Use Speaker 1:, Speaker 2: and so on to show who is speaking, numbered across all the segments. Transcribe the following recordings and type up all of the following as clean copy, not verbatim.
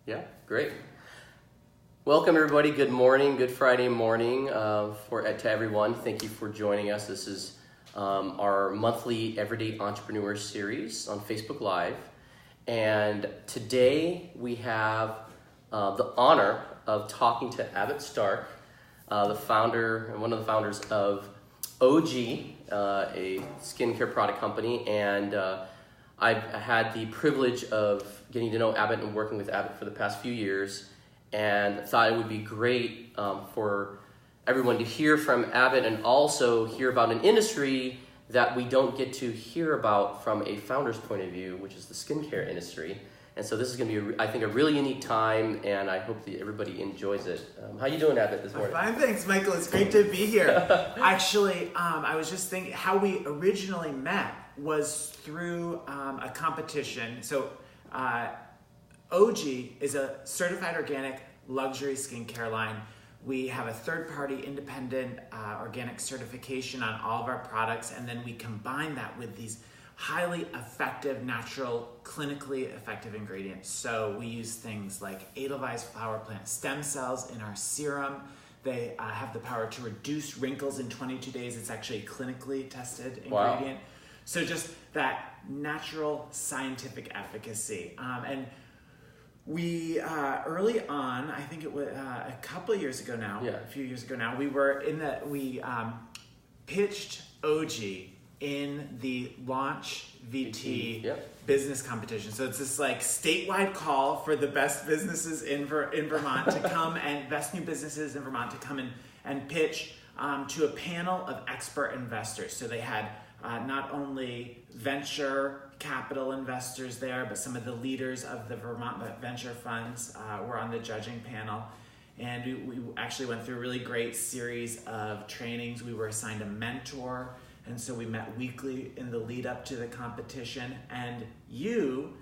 Speaker 1: Yeah, great. Welcome everybody. Good morning. Good Friday morning to everyone. Thank you for joining us. This is our monthly Everyday Entrepreneur series on Facebook Live. And today we have the honor of talking to Abbott Stark, the founder and one of the founders of Ogee, a skincare product company. And I've had the privilege of getting to know Abbott and working with Abbott for the past few years, and thought it would be great for everyone to hear from Abbott and also hear about an industry that we don't get to hear about from a founder's point of view, which is the skincare industry. And so this is going to be, I think, a really unique time, and I hope that everybody enjoys it. How you doing, Abbott, this morning?
Speaker 2: Fine, thanks, Michael. It's great to be here. Actually, I was just thinking how we originally met was through a competition. So Ogee is a certified organic luxury skincare line. We have a third-party independent organic certification on all of our products, and then we combine that with these highly effective, natural, clinically effective ingredients. So we use things like Edelweiss flower plant stem cells in our serum. They have the power to reduce wrinkles in 22 days. It's actually a clinically tested ingredient. Wow. So just that natural scientific efficacy. And we, early on, I think it was a couple of years ago now, a few years ago now, we pitched Ogee in the Launch VT business competition. So it's this like statewide call for the best businesses in Vermont to come and best new businesses in Vermont to come and pitch to a panel of expert investors. So they had not only venture capital investors there, but some of the leaders of the Vermont venture funds were on the judging panel. And we actually went through a really great series of trainings. We were assigned a mentor, and so we met weekly in the lead up to the competition. And you,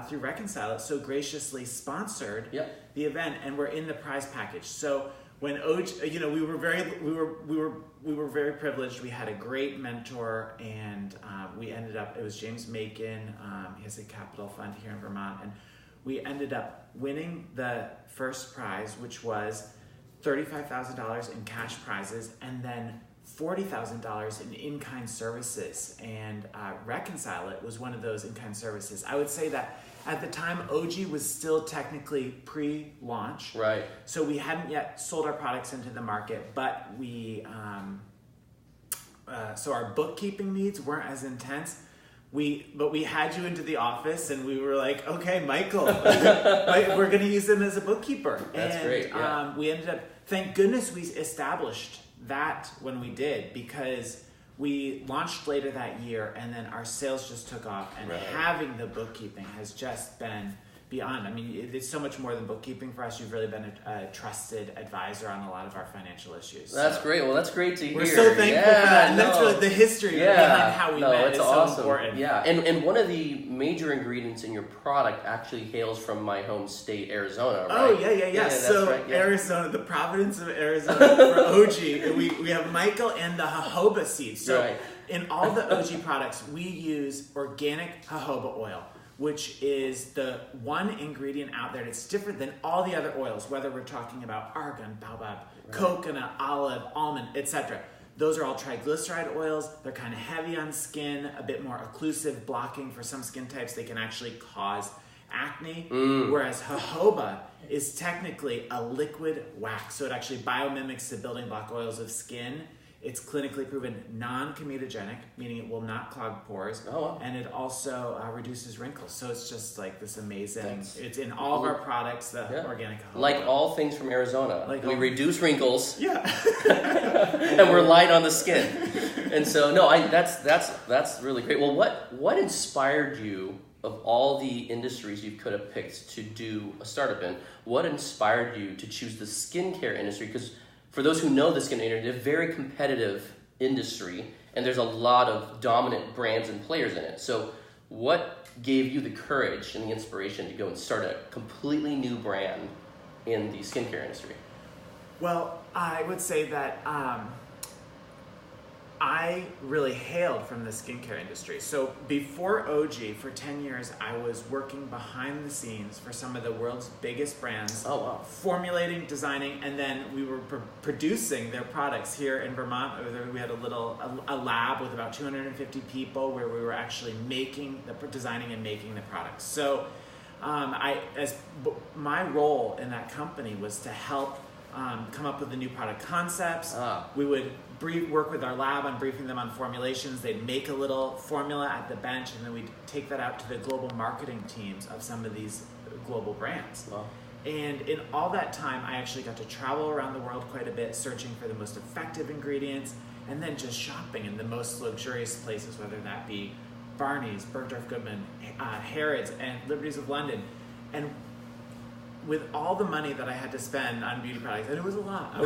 Speaker 2: through Reconcile It, so graciously sponsored the event, and we're in the prize package. So when Ogee, we were very privileged. We had a great mentor, and we ended up. It was James Macon. He has a capital fund here in Vermont, and we ended up winning the first prize, which was $35,000 in cash prizes, and then $40,000 in in-kind services. And Reconcile It was one of those in-kind services. I would say that at the time, Ogee was still technically pre-launch.
Speaker 1: Right.
Speaker 2: So we hadn't yet sold our products into the market, but so our bookkeeping needs weren't as intense. But we had you into the office, and we were like, okay, Michael, we're going to use them as a bookkeeper.
Speaker 1: That's great. Yeah.
Speaker 2: We ended up, thank goodness we established that when we did, because we launched later that year, and then our sales just took off, and having the bookkeeping has just been beyond. I mean, it's so much more than bookkeeping for us. You've really been a trusted advisor on a lot of our financial issues.
Speaker 1: That's great. Well, that's great to hear.
Speaker 2: We're so thankful for that. And that's really the history behind how we met. It's awesome. So important.
Speaker 1: Yeah, and one of the major ingredients in your product actually hails from my home state, Arizona, right?
Speaker 2: Oh, yeah. So right, Arizona, the province of Arizona, for Ogee, we have Michael and the jojoba seeds. So in all the Ogee products, we use organic jojoba oil, which is the one ingredient out there that's different than all the other oils, whether we're talking about argan, baobab, coconut, olive, almond, etc. Those are all triglyceride oils. They're kind of heavy on skin, a bit more occlusive, blocking for some skin types. They can actually cause acne, whereas jojoba is technically a liquid wax. So it actually biomimics the building block oils of skin. It's clinically proven non-comedogenic, meaning it will not clog pores, and it also reduces wrinkles. So it's just like this amazing. It's in all of our products, the organic jojoba.
Speaker 1: Like all things from Arizona, we reduce wrinkles.
Speaker 2: Yeah,
Speaker 1: and we're light on the skin. And so that's really great. Well, what inspired you, of all the industries you could have picked to do a startup in? What inspired you to choose the skincare industry? Because for those who know the skincare industry, it's a very competitive industry, and there's a lot of dominant brands and players in it. So what gave you the courage and the inspiration to go and start a completely new brand in the skincare industry?
Speaker 2: Well, I would say that I really hailed from the skincare industry. So before Ogee, for 10 years, I was working behind the scenes for some of the world's biggest brands.
Speaker 1: Oh, wow.
Speaker 2: Formulating, designing, and then we were producing their products here in Vermont. We had a lab with about 250 people where we were actually designing and making the products. So my role in that company was to help come up with the new product concepts. We would work with our lab on briefing them on formulations. They'd make a little formula at the bench, and then we'd take that out to the global marketing teams of some of these global brands.
Speaker 1: Wow.
Speaker 2: And in all that time, I actually got to travel around the world quite a bit, searching for the most effective ingredients, and then just shopping in the most luxurious places, whether that be Barney's, Bergdorf Goodman, Harrods, and Liberties of London. And with all the money that I had to spend on beauty products, and it was a lot, I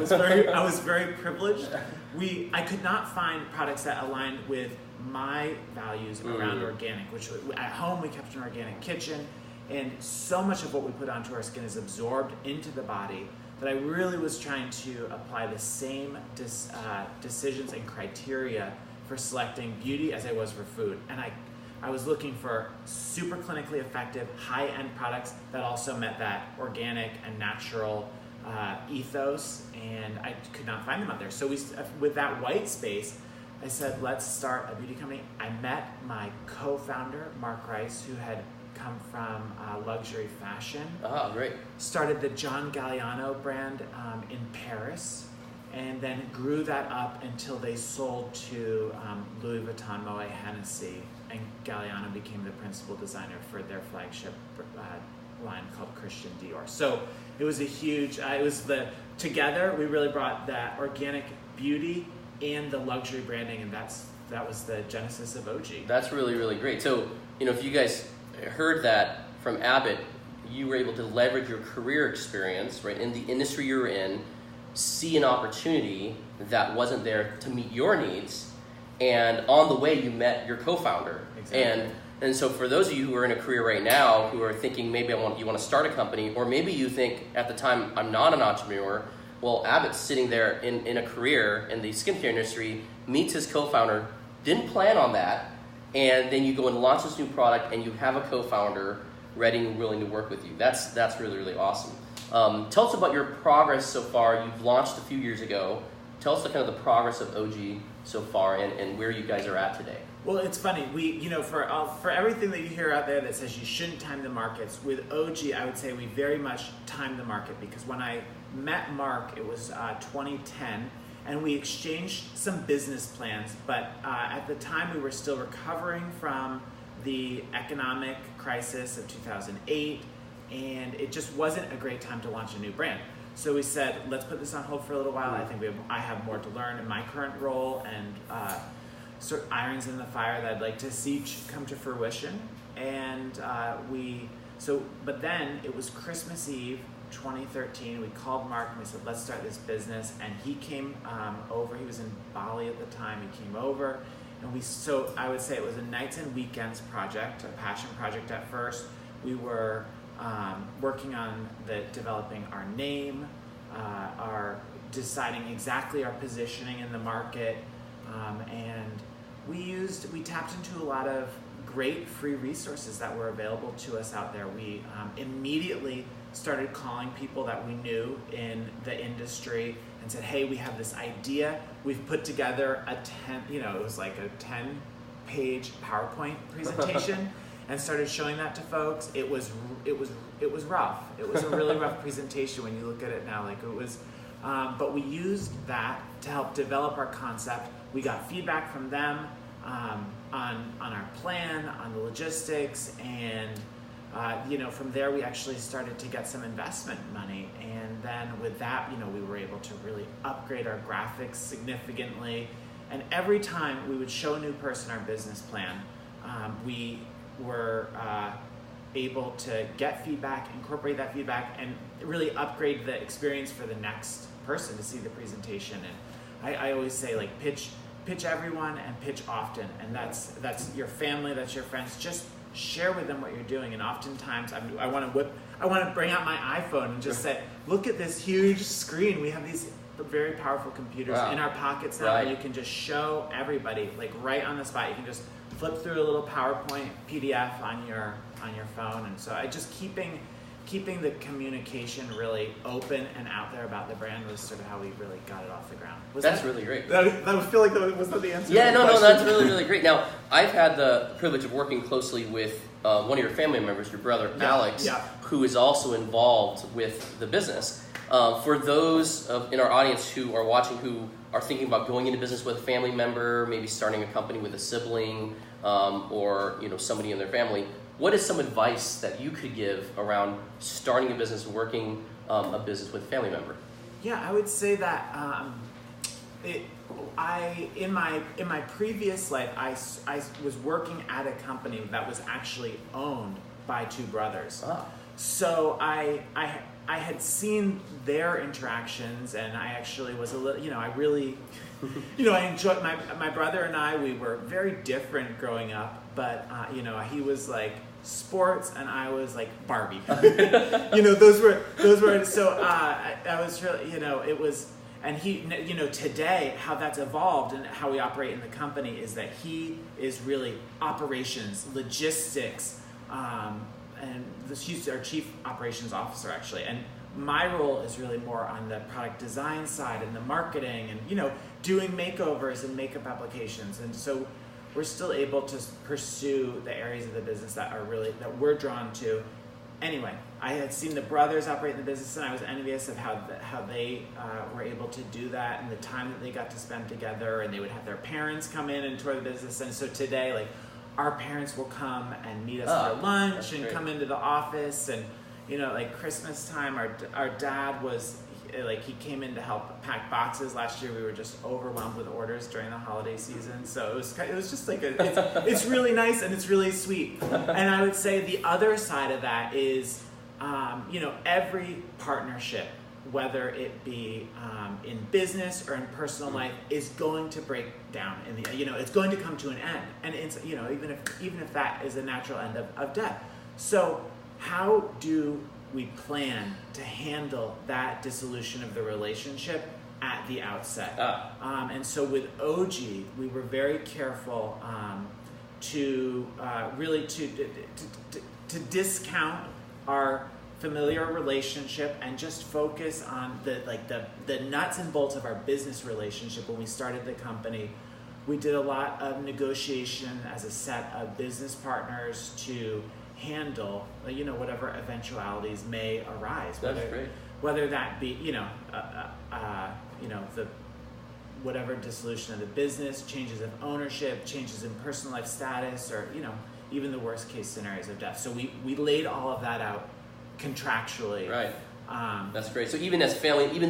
Speaker 2: was very privileged. I could not find products that aligned with my values around organic, which at home we kept an organic kitchen, and so much of what we put onto our skin is absorbed into the body that I really was trying to apply the same decisions and criteria for selecting beauty as I was for food. And I was looking for super clinically effective, high-end products that also met that organic and natural ethos, and I could not find them out there. So with that white space, I said, let's start a beauty company. I met my co-founder, Mark Rice, who had come from luxury fashion.
Speaker 1: Oh, great.
Speaker 2: Started the John Galliano brand in Paris, and then grew that up until they sold to Louis Vuitton Moet Hennessy, and Galliano became the principal designer for their flagship line called Christian Dior. So it was a huge, together we really brought that organic beauty and the luxury branding, and that was the genesis of Ogee.
Speaker 1: That's really, really great. So, if you guys heard that from Abbott, you were able to leverage your career experience, right, in the industry you were in, see an opportunity that wasn't there to meet your needs, and on the way you met your co-founder.
Speaker 2: Exactly.
Speaker 1: And so for those of you who are in a career right now who are thinking maybe you want to start a company, or maybe you think at the time I'm not an entrepreneur, well, Abbott's sitting there in a career in the skincare industry, meets his co-founder, didn't plan on that, and then you go and launch this new product and you have a co-founder ready and willing to work with you. That's really, really awesome. Tell us about your progress so far. You've launched a few years ago. Tell us the kind of the progress of Ogee so far and where you guys are at today.
Speaker 2: Well, it's funny. For everything that you hear out there that says you shouldn't time the markets, with Ogee, I would say we very much timed the market, because when I met Mark, it was 2010, and we exchanged some business plans. But at the time, we were still recovering from the economic crisis of 2008, and it just wasn't a great time to launch a new brand. So we said, let's put this on hold for a little while. I think I have more to learn in my current role, and sort of irons in the fire that I'd like to see come to fruition. And but then it was Christmas Eve 2013. We called Mark and we said, let's start this business. And he came over. He was in Bali at the time. He came over, and I would say it was a nights and weekends project, a passion project at first. We were working on developing our name, our deciding exactly our positioning in the market, and we tapped into a lot of great free resources that were available to us out there. We immediately started calling people that we knew in the industry and said, hey, we have this idea. We've put together it was like a 10-page PowerPoint presentation. And started showing that to folks. It was rough. It was a really rough presentation when you look at it now. But we used that to help develop our concept. We got feedback from them on our plan, on the logistics, and from there we actually started to get some investment money. And then with that, we were able to really upgrade our graphics significantly. And every time we would show a new person our business plan, we were able to get feedback, incorporate that feedback, and really upgrade the experience for the next person to see the presentation. And I always say, pitch everyone and pitch often. And that's your family, that's your friends. Just share with them what you're doing. And oftentimes I want to bring out my iPhone and just say, look at this huge screen. We have these very powerful computers in our pockets now,
Speaker 1: Right.
Speaker 2: where you can just show everybody, like right on the spot. You can just flip through a little PowerPoint PDF on your phone, and so I just keeping the communication really open and out there about the brand was sort of how we really got it off the ground.
Speaker 1: That's really great.
Speaker 2: I feel like that was the answer.
Speaker 1: Yeah, no, that's really, really great. Now, I've had the privilege of working closely with one of your family members, your brother, Alex, who is also involved with the business. For those in our audience who are watching who are thinking about going into business with a family member, maybe starting a company with a sibling, or somebody in their family, what is some advice that you could give around starting a business, working a business with a family member?
Speaker 2: Yeah, I would say that in my previous life, I was working at a company that was actually owned by two brothers.
Speaker 1: Ah.
Speaker 2: So I had seen their interactions, and I actually was a little, I really, I enjoyed my brother and I. We were very different growing up, but he was like sports and I was like Barbie. those were so I was really, it was. And he, today, how that's evolved and how we operate in the company is that he is really operations, logistics, and he's our chief operations officer, actually. And my role is really more on the product design side and the marketing and, doing makeovers and makeup applications. And so we're still able to pursue the areas of the business that we're drawn to. Anyway, I had seen the brothers operate in the business, and I was envious of how they were able to do that and the time that they got to spend together. And they would have their parents come in and tour the business. And so today, like, our parents will come and meet us for lunch and come into the office. And like Christmas time, our dad was like, he came in to help pack boxes. Last year we were just overwhelmed with orders during the holiday season, so it was just like it's really nice and it's really sweet. And I would say the other side of that is every partnership, whether it be in business or in personal life, is going to break down in the it's going to come to an end, and it's even if that is a natural end of death. So how do we plan to handle that dissolution of the relationship at the outset? And so with Ogee, we were very careful to really to discount our familiar relationship and just focus on the nuts and bolts of our business relationship. When we started the company, we did a lot of negotiation as a set of business partners to handle whatever eventualities may arise. Whether that be the whatever dissolution of the business, changes of ownership, changes in personal life status, or even the worst case scenarios of death. So we laid all of that out contractually.
Speaker 1: Right. That's great. So even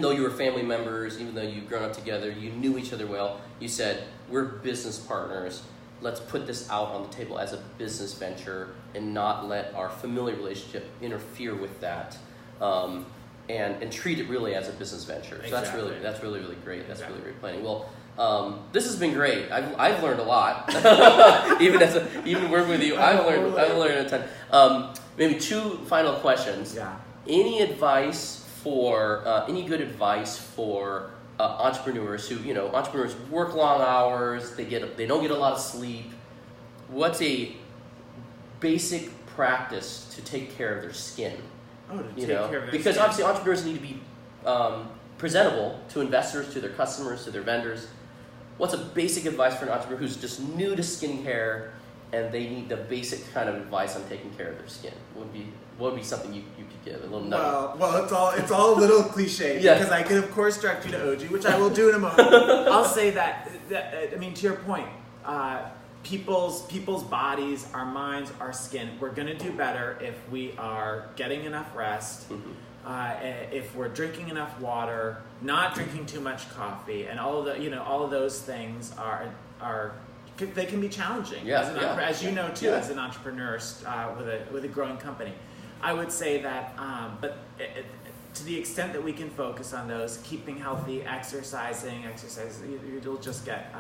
Speaker 1: though you were family members, even though you've grown up together, you knew each other well, you said, we're business partners. Let's put this out on the table as a business venture and not let our familiar relationship interfere with that, and treat it really as a business venture. So
Speaker 2: Exactly.
Speaker 1: that's really great. That's really great planning. Well, this has been great. I've learned a lot. even working with you, I've learned a ton. Maybe two final questions.
Speaker 2: Yeah.
Speaker 1: Any good advice for entrepreneurs who, entrepreneurs work long hours, they don't get a lot of sleep. What's a basic practice to take care of their skin? Because obviously entrepreneurs need to be presentable to investors, to their customers, to their vendors. What's a basic advice for an entrepreneur who's just new to skincare and they need the basic kind of advice on taking care of their skin? What would be something you could give? A little nugget.
Speaker 2: Well, it's all a little cliche.
Speaker 1: Yeah.
Speaker 2: Because I could of course direct you to Ogee, which I will do in a moment. I'll say that to your point, people's bodies, our minds, our skin, we're going to do better if we are getting enough rest, if we're drinking enough water, not drinking too much coffee, and all of those things are they can be challenging. As you know too, as an entrepreneur with a growing company. I would say that, but to the extent that we can focus on those, keeping healthy, exercising, you'll just get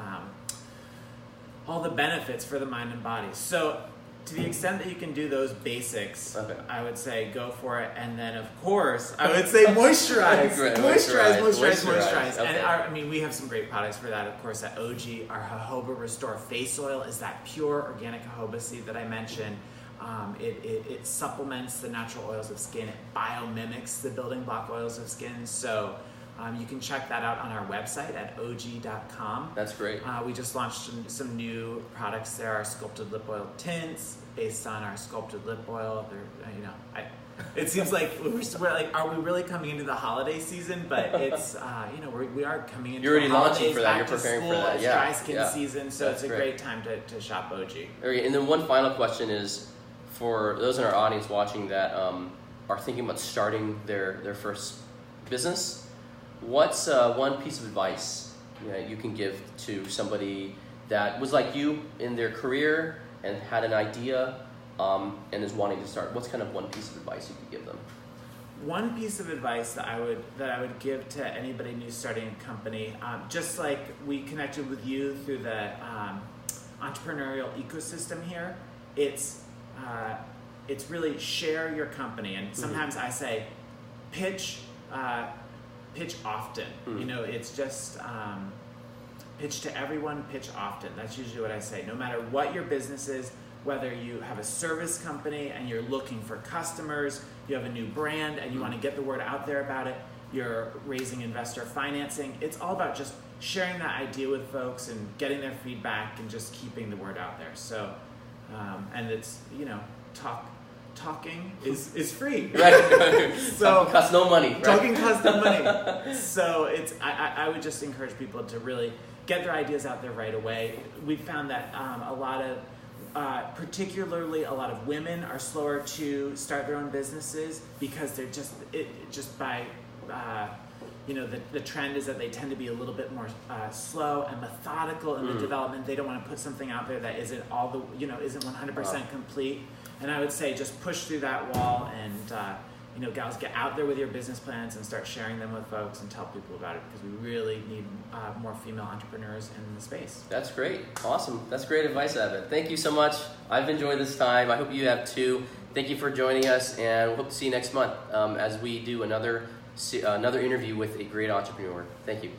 Speaker 2: all the benefits for the mind and body. So to the extent that you can do those basics,
Speaker 1: Okay.
Speaker 2: I would say go for it. And then, of course, I would say moisturize.
Speaker 1: Great.
Speaker 2: Moisturize.
Speaker 1: Okay.
Speaker 2: And we have some great products for that, of course, at Ogee. Our jojoba Restore Face Oil is that pure organic jojoba seed that I mentioned. It supplements the natural oils of skin. It biomimics the building block oils of skin. So you can check that out on our website at ogee.com.
Speaker 1: That's great.
Speaker 2: We just launched some new products there. Our sculpted lip oil tints based on our sculpted lip oil. They're, it seems like we're like, are we really coming into the holiday season? But it's, we are coming into.
Speaker 1: You're already
Speaker 2: the holidays,
Speaker 1: launching for that.
Speaker 2: back
Speaker 1: You're
Speaker 2: to
Speaker 1: preparing
Speaker 2: school,
Speaker 1: for that.
Speaker 2: It's
Speaker 1: Yeah.
Speaker 2: dry skin season, so
Speaker 1: That's
Speaker 2: it's a great time to shop Ogee.
Speaker 1: Okay, and then one final question is for those in our audience watching that are thinking about starting their first business. What's one piece of advice you can give to somebody that was like you in their career and had an idea and is wanting to start? What's kind of one piece of advice you could give them?
Speaker 2: One piece of advice that I would give to anybody new starting a company, just like we connected with you through the entrepreneurial ecosystem here, it's really share your company. And sometimes I say pitch often. It's just pitch to everyone, pitch often. That's usually what I say. No matter what your business is, whether you have a service company and you're looking for customers, you have a new brand and you want to get the word out there about it, you're raising investor financing, it's all about just sharing that idea with folks and getting their feedback and just keeping the word out there. So, and it's, talking is free.
Speaker 1: Right.
Speaker 2: So
Speaker 1: costs no money. Right?
Speaker 2: Talking costs no money. So it's I would just encourage people to really get their ideas out there right away. We found that a lot of particularly a lot of women are slower to start their own businesses because they're the trend is that they tend to be a little bit more slow and methodical in the development. They don't want to put something out there that isn't isn't 100% complete. And I would say just push through that wall and gals, get out there with your business plans and start sharing them with folks and tell people about it, because we really need more female entrepreneurs in the space.
Speaker 1: That's great. Awesome. That's great advice, Evan. Thank you so much. I've enjoyed this time. I hope you have too. Thank you for joining us, and we hope to see you next month as we do another interview with a great entrepreneur. Thank you.